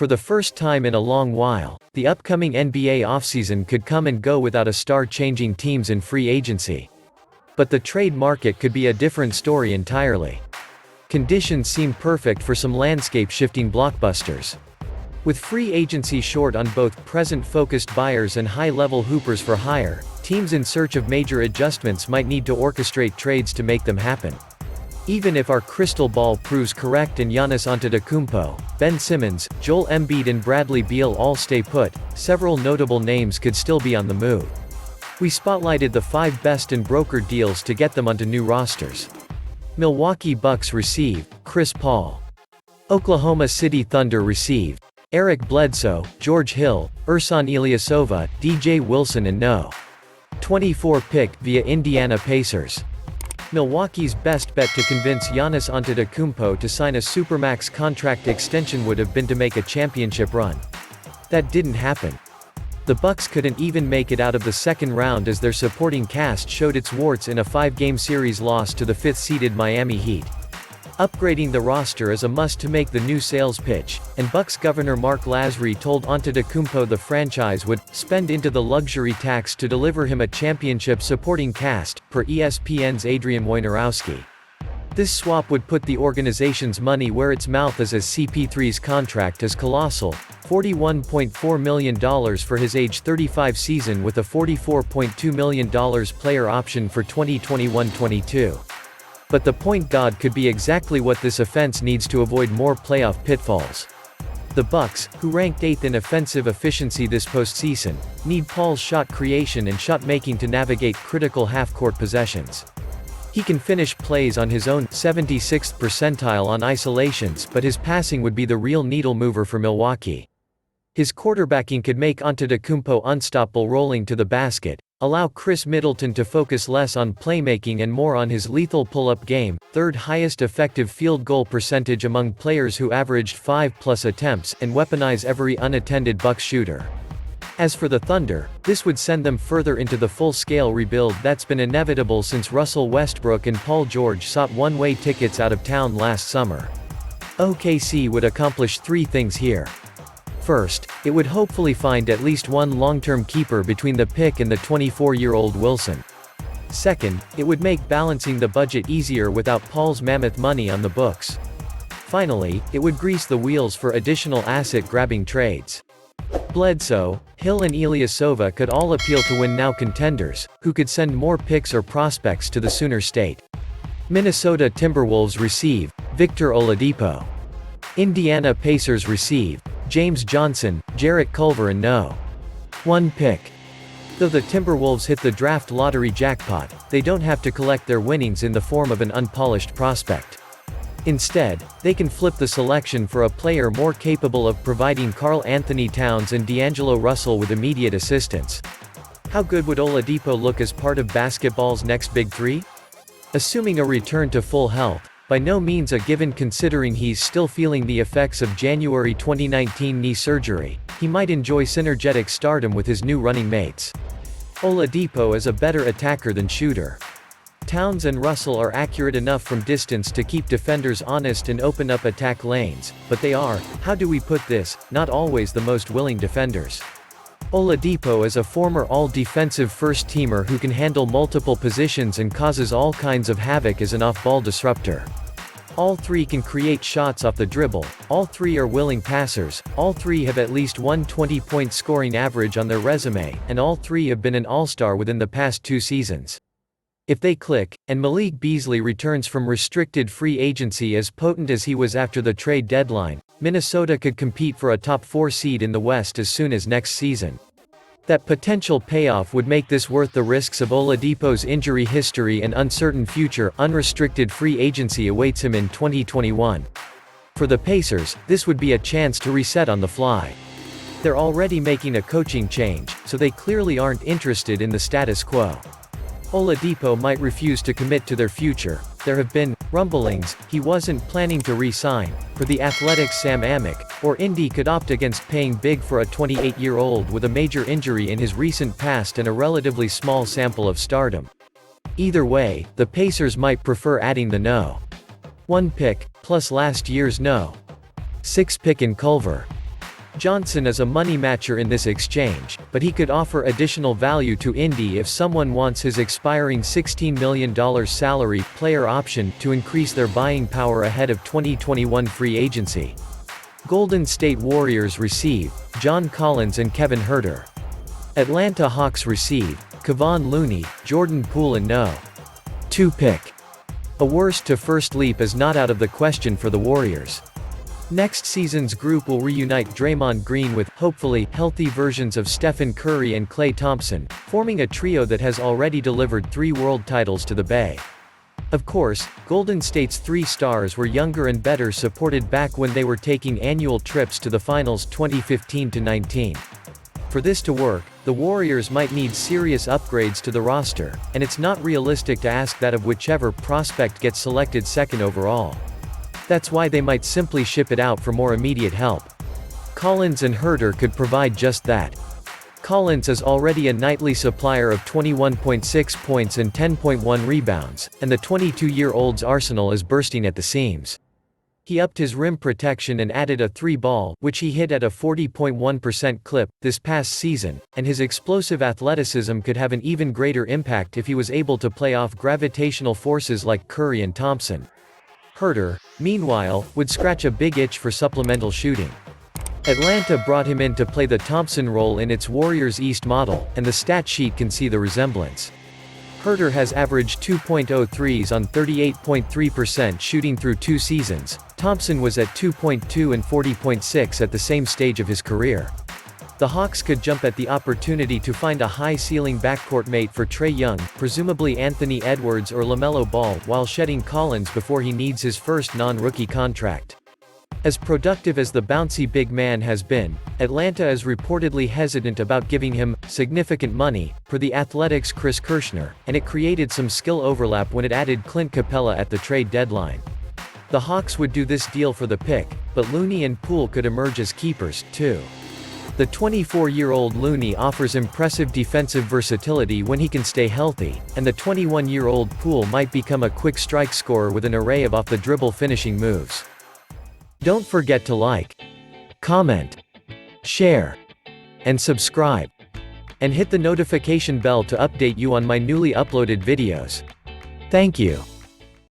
For the first time in a long while, the upcoming NBA offseason could come and go without a star changing teams in free agency. But the trade market could be a different story entirely. Conditions seem perfect for some landscape-shifting blockbusters. With free agency short on both present-focused buyers and high-level hoopers for hire, teams in search of major adjustments might need to orchestrate trades to make them happen. Even if our crystal ball proves correct and Giannis Antetokounmpo, Ben Simmons, Joel Embiid and Bradley Beal all stay put, several notable names could still be on the move. We spotlighted the 5 best and brokered deals to get them onto new rosters. Milwaukee Bucks receive Chris Paul. Oklahoma City Thunder receive Eric Bledsoe, George Hill, Ersan Ilyasova, DJ Wilson and No. 24 pick via Indiana Pacers. Milwaukee's best bet to convince Giannis Antetokounmpo to sign a supermax contract extension would have been to make a championship run. That didn't happen. The Bucks couldn't even make it out of the second round as their supporting cast showed its warts in a 5-game series loss to the 5th-seeded Miami Heat. Upgrading the roster is a must to make the new sales pitch, and Bucks governor Mark Lasry told Antetokounmpo the franchise would spend into the luxury tax to deliver him a championship supporting cast, per ESPN's Adrian Wojnarowski. This swap would put the organization's money where its mouth is, as CP3's contract is colossal, $41.4 million for his age 35 season with a $44.2 million player option for 2021-22. But the point guard could be exactly what this offense needs to avoid more playoff pitfalls. The Bucks, who ranked 8th in offensive efficiency this postseason, need Paul's shot creation and shot making to navigate critical half-court possessions. He can finish plays on his own 76th percentile on isolations, but his passing would be the real needle mover for Milwaukee. His quarterbacking could make Antetokounmpo unstoppable rolling to the basket, allow Chris Middleton to focus less on playmaking and more on his lethal pull-up game, 3rd highest effective field goal percentage among players who averaged 5+ attempts, and weaponize every unattended Bucks shooter. As for the Thunder, this would send them further into the full-scale rebuild that's been inevitable since Russell Westbrook and Paul George sought one-way tickets out of town last summer. OKC would accomplish 3 things here. First, it would hopefully find at least one long-term keeper between the pick and the 24-year-old Wilson. Second, it would make balancing the budget easier without Paul's mammoth money on the books. Finally, it would grease the wheels for additional asset-grabbing trades. Bledsoe, Hill and Ilyasova could all appeal to win-now contenders, who could send more picks or prospects to the Sooner State. Minnesota Timberwolves receive Victor Oladipo. Indiana Pacers receive James Johnson, Jarrett Culver and No. 1 pick. Though the Timberwolves hit the draft lottery jackpot, they don't have to collect their winnings in the form of an unpolished prospect. Instead, they can flip the selection for a player more capable of providing Karl Anthony Towns and D'Angelo Russell with immediate assistance. How good would Oladipo look as part of basketball's next big 3? Assuming a return to full health, by no means a given considering he's still feeling the effects of January 2019 knee surgery, he might enjoy synergetic stardom with his new running mates. Oladipo is a better attacker than shooter. Towns and Russell are accurate enough from distance to keep defenders honest and open up attack lanes, but they are, how do we put this, not always the most willing defenders. Oladipo is a former all-defensive first-teamer who can handle multiple positions and causes all kinds of havoc as an off-ball disruptor. All 3 can create shots off the dribble, all 3 are willing passers, all 3 have at least one 20-point scoring average on their resume, and all 3 have been an all-star within the past 2 seasons. If they click, and Malik Beasley returns from restricted free agency as potent as he was after the trade deadline, Minnesota could compete for a top 4 seed in the West as soon as next season. That potential payoff would make this worth the risks of Oladipo's injury history and uncertain future. Unrestricted free agency awaits him in 2021. For the Pacers, this would be a chance to reset on the fly. They're already making a coaching change, so they clearly aren't interested in the status quo. Oladipo might refuse to commit to their future. There have been rumblings he wasn't planning to re-sign. For the Athletics' Sam Amick, or Indy could opt against paying big for a 28-year-old with a major injury in his recent past and a relatively small sample of stardom. Either way, the Pacers might prefer adding the No. 1 pick, plus last year's No. 6 pick in Culver. Johnson is a money matcher in this exchange, but he could offer additional value to Indy if someone wants his expiring $16 million salary player option to increase their buying power ahead of 2021 free agency. Golden State Warriors receive John Collins and Kevin Huerter. Atlanta Hawks receive Kevon Looney, Jordan Poole and No. 2 pick. A worst to first leap is not out of the question for the Warriors. Next season's group will reunite Draymond Green with, hopefully, healthy versions of Stephen Curry and Klay Thompson, forming a trio that has already delivered 3 world titles to the Bay. Of course, Golden State's 3 stars were younger and better supported back when they were taking annual trips to the finals 2015-19. For this to work, the Warriors might need serious upgrades to the roster, and it's not realistic to ask that of whichever prospect gets selected second overall. That's why they might simply ship it out for more immediate help. Collins and Huerter could provide just that. Collins is already a nightly supplier of 21.6 points and 10.1 rebounds, and the 22-year-old's arsenal is bursting at the seams. He upped his rim protection and added a 3-ball, which he hit at a 40.1% clip, this past season, and his explosive athleticism could have an even greater impact if he was able to play off gravitational forces like Curry and Thompson. Huerter, meanwhile, would scratch a big itch for supplemental shooting. Atlanta brought him in to play the Thompson role in its Warriors East model, and the stat sheet can see the resemblance. Huerter has averaged 2.0 threes on 38.3% shooting through 2 seasons. Thompson was at 2.2 and 40.6 at the same stage of his career. The Hawks could jump at the opportunity to find a high-ceiling backcourt mate for Trae Young, presumably Anthony Edwards or LaMelo Ball, while shedding Collins before he needs his first non-rookie contract. As productive as the bouncy big man has been, Atlanta is reportedly hesitant about giving him significant money, per the Athletic's Chris Kirschner, and it created some skill overlap when it added Clint Capella at the trade deadline. The Hawks would do this deal for the pick, but Looney and Poole could emerge as keepers, too. The 24-year-old Looney offers impressive defensive versatility when he can stay healthy, and the 21-year-old Poole might become a quick strike scorer with an array of off-the-dribble finishing moves. Don't forget to like, comment, share, and subscribe. And hit the notification bell to update you on my newly uploaded videos. Thank you.